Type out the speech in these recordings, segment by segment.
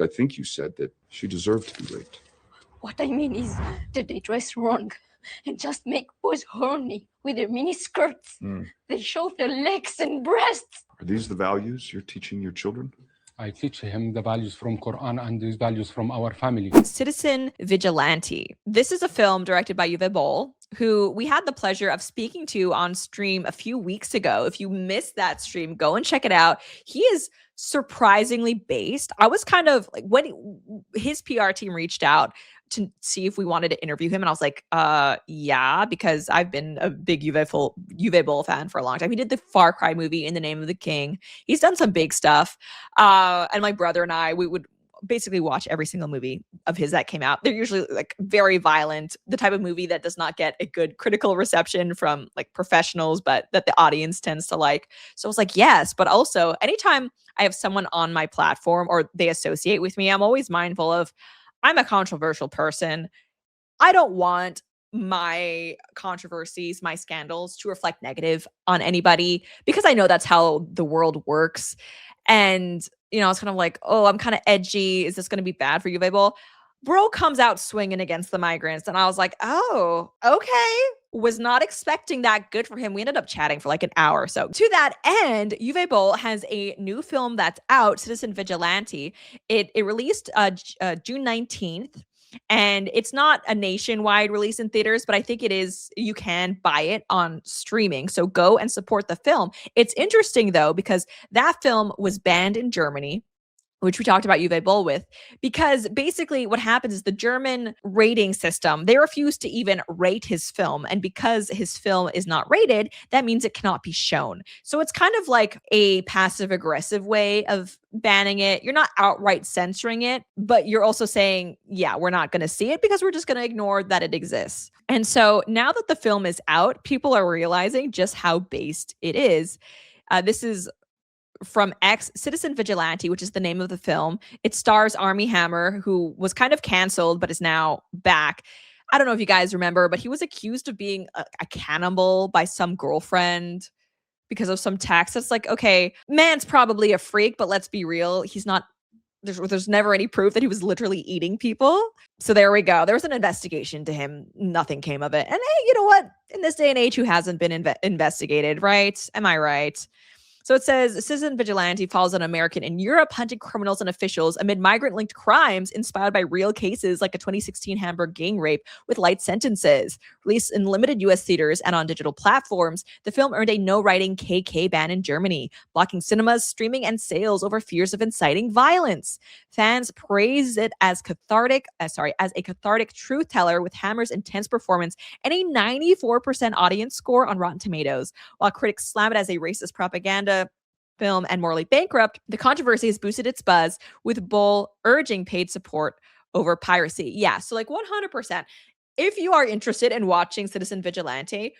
I think you said that she deserved to be raped. What I mean is that they dress wrong and just make boys horny with their mini skirts. They show their legs and breasts. Are these the values you're teaching your children? I teach him the values from Quran and these values from our family. Citizen Vigilante. This is a film directed by Boll, who we had the pleasure of speaking to on stream a few weeks ago. If you missed that stream, go and check it out. He is surprisingly based. I was kind of like, when his PR team reached out to see if we wanted to interview him, and I was like, yeah, because I've been a big Uwe Boll fan for a long time. He did the Far Cry movie In the Name of the King. He's done some big stuff. And my brother and I, we would basically watch every single movie of his that came out. They're usually like very violent, the type of movie that does not get a good critical reception from like professionals, but that the audience tends to like. So I was like, yes, but also anytime I have someone on my platform or they associate with me, I'm always mindful of, I'm a controversial person. I don't want my controversies, my scandals to reflect negative on anybody because I know that's how the world works. And, you know, it's kind of like, oh, I'm kind of edgy. Is this going to be bad for Uwe Boll? Bro comes out swinging against the migrants. And I was like, oh, okay. Was not expecting that. Good for him. We ended up chatting for like an hour or so. To that end, Uwe Boll has a new film that's out, Citizen Vigilante. It released June 19th. And it's not a nationwide release in theaters, but I think it is, you can buy it on streaming. So go and support the film. It's interesting, though, because that film was banned in Germany, which we talked about Uwe Boll with, because basically what happens is the German rating system, they refuse to even rate his film. And because his film is not rated, that means it cannot be shown. So it's kind of like a passive aggressive way of banning it. You're not outright censoring it, but you're also saying, yeah, we're not going to see it because we're just going to ignore that it exists. And so now that the film is out, people are realizing just how based it is. This is from Citizen Vigilante, which is the name of the film. It stars Armie Hammer, who was kind of canceled, but is now back. I don't know if you guys remember, but he was accused of being a cannibal by some girlfriend because of some text. It's like, okay, man's probably a freak, but let's be real. He's not, there's never any proof that he was literally eating people. So there we go. There was an investigation to him. Nothing came of it. And hey, you know what? In this day and age, who hasn't been investigated, right? Am I right? So it says, Citizen Vigilante follows an American in Europe hunting criminals and officials amid migrant-linked crimes inspired by real cases like a 2016 Hamburg gang rape with light sentences. Released in limited U.S. theaters and on digital platforms, the film earned a no-writing KK ban in Germany, blocking cinemas, streaming, and sales over fears of inciting violence. Fans praise it as a cathartic truth teller with Hammer's intense performance and a 94% audience score on Rotten Tomatoes, while critics slam it as a racist propaganda film and morally bankrupt. The controversy has boosted its buzz, with Boll urging paid support over piracy. Yeah, so like 100%. If you are interested in watching Citizen Vigilante,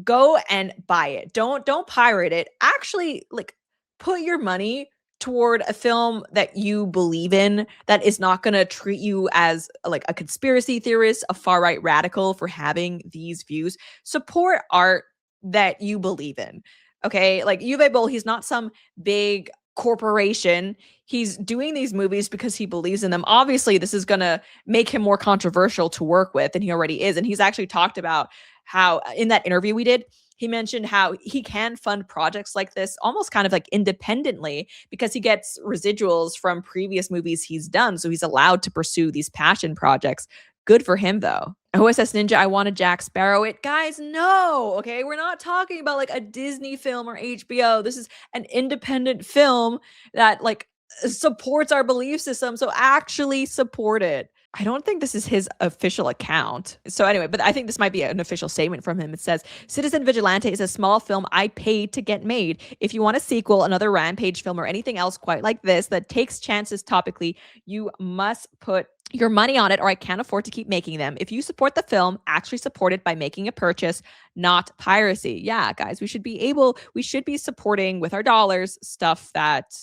go and buy it. Don't pirate it. Actually, like, put your money toward a film that you believe in, that is not going to treat you as like a conspiracy theorist, a far-right radical for having these views. Support art that you believe in. Okay, like Uwe Boll, he's not some big corporation. He's doing these movies because he believes in them. Obviously, this is going to make him more controversial to work with than he already is. And he's actually talked about how, in that interview we did, he mentioned how he can fund projects like this almost kind of like independently because he gets residuals from previous movies he's done. So he's allowed to pursue these passion projects. Good for him, though. OSS Ninja, I wanted Jack Sparrow it. Guys, no, okay? We're not talking about like a Disney film or HBO. This is an independent film that like supports our belief system. So actually support it. I don't think this is his official account. So anyway, but I think this might be an official statement from him. It says, Citizen Vigilante is a small film I paid to get made. If you want a sequel, another Rampage film, or anything else quite like this that takes chances topically, you must put your money on it, or I can't afford to keep making them. If you support the film, actually support it by making a purchase, not piracy. Yeah, guys, we should be supporting with our dollars stuff that,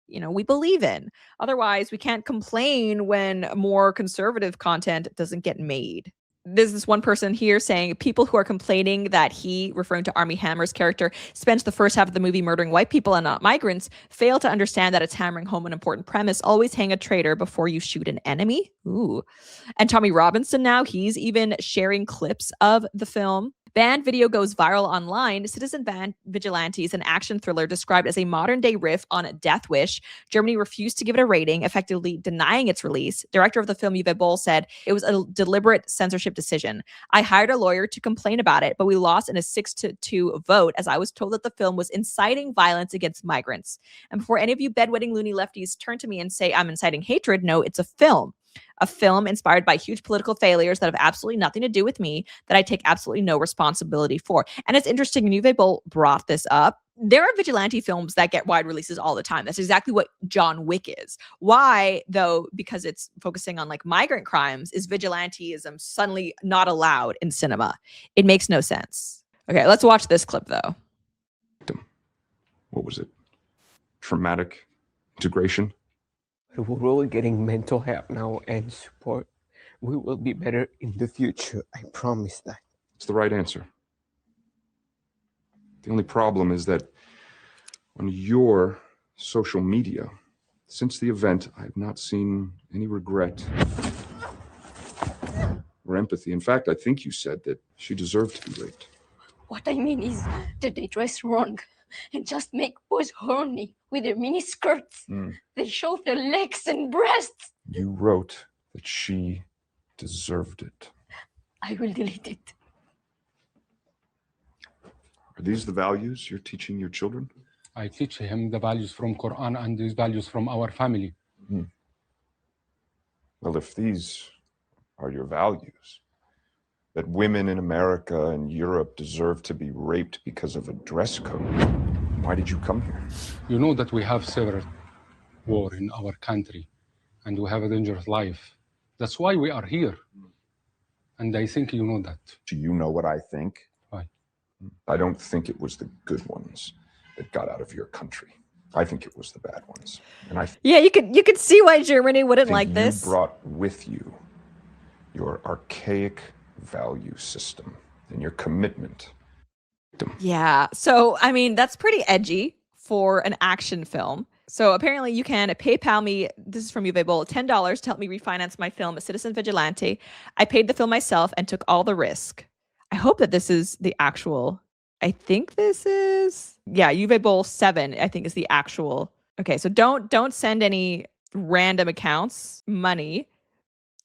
you know, we believe in. Otherwise, we can't complain when more conservative content doesn't get made. There's this one person here saying people who are complaining that he, referring to Armie Hammer's character, spends the first half of the movie murdering white people and not migrants, fail to understand that it's hammering home an important premise. Always hang a traitor before you shoot an enemy. Ooh. And Tommy Robinson now, he's even sharing clips of the film. Banned video goes viral online. Citizen Vigilante is an action thriller described as a modern-day riff on Death Wish. Germany refused to give it a rating, effectively denying its release. Director of the film, Uwe Boll, said, "It was a deliberate censorship decision. I hired a lawyer to complain about it, but we lost in a 6-2 vote as I was told that the film was inciting violence against migrants. And before any of you bedwetting loony lefties turn to me and say I'm inciting hatred, no, it's a film. A film inspired by huge political failures that have absolutely nothing to do with me, that I take absolutely no responsibility for." And it's interesting, and Uwe Boll brought this up. There are vigilante films that get wide releases all the time. That's exactly what John Wick is. Why, though, because it's focusing on like migrant crimes, is vigilanteism suddenly not allowed in cinema? It makes no sense. Okay, let's watch this clip, though. What was it? Traumatic integration? We're all getting mental help now and support. We will be better in the future. I promise that. It's the right answer. The only problem is that on your social media, since the event, I have not seen any regret or empathy. In fact, I think you said that she deserved to be raped. What I mean is that they dress wrong and just make boys horny with their mini skirts. They show their legs and breasts. You wrote that she deserved it. I will delete it. Are these the values you're teaching your children? I teach him the values from Quran and these values from our family. Well, if these are your values, that women in America and Europe deserve to be raped because of a dress code, why did you come here? You know that we have several war in our country and we have a dangerous life. That's why we are here. And I think you know that. Do you know what I think? Why? I don't think it was the good ones that got out of your country. I think it was the bad ones. And I Yeah, you could see why Germany wouldn't think like this. You brought with you your archaic value system and your commitment. Yeah. So, I mean, that's pretty edgy for an action film. So apparently you can PayPal me, this is from Uwe Boll, $10 to help me refinance my film, Citizen Vigilante. I paid the film myself and took all the risk. I hope that this is the actual, I think this is, yeah, Uwe Boll 7, I think is the actual. Okay, so don't send any random accounts money.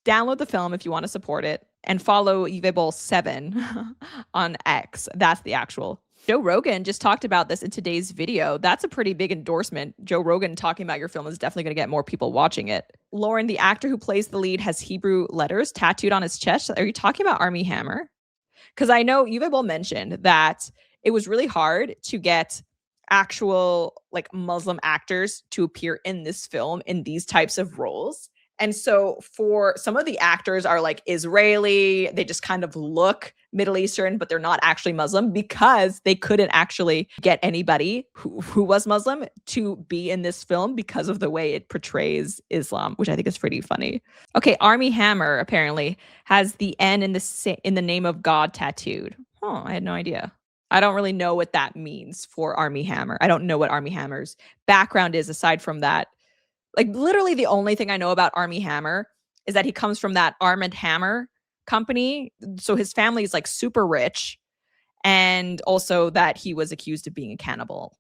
Download the film if you want to support it and follow Uwe Boll 7 on X. That's the actual. Joe Rogan just talked about this in today's video. That's a pretty big endorsement. Joe Rogan talking about your film is definitely going to get more people watching it. Lauren, the actor who plays the lead, has Hebrew letters tattooed on his chest. Are you talking about Armie Hammer? Because I know Uwe Boll mentioned that it was really hard to get actual like Muslim actors to appear in this film in these types of roles. And so for some of the actors are like Israeli, they just kind of look Middle Eastern, but they're not actually Muslim because they couldn't actually get anybody who was Muslim to be in this film because of the way it portrays Islam, which I think is pretty funny. Okay, Armie Hammer apparently has the N in the name of God tattooed. Oh, I had no idea. I don't really know what that means for Armie Hammer. I don't know what Armie Hammer's background is aside from that. Like literally the only thing I know about Armie Hammer is that he comes from that Armie Hammer company. So his family is like super rich. And also that he was accused of being a cannibal.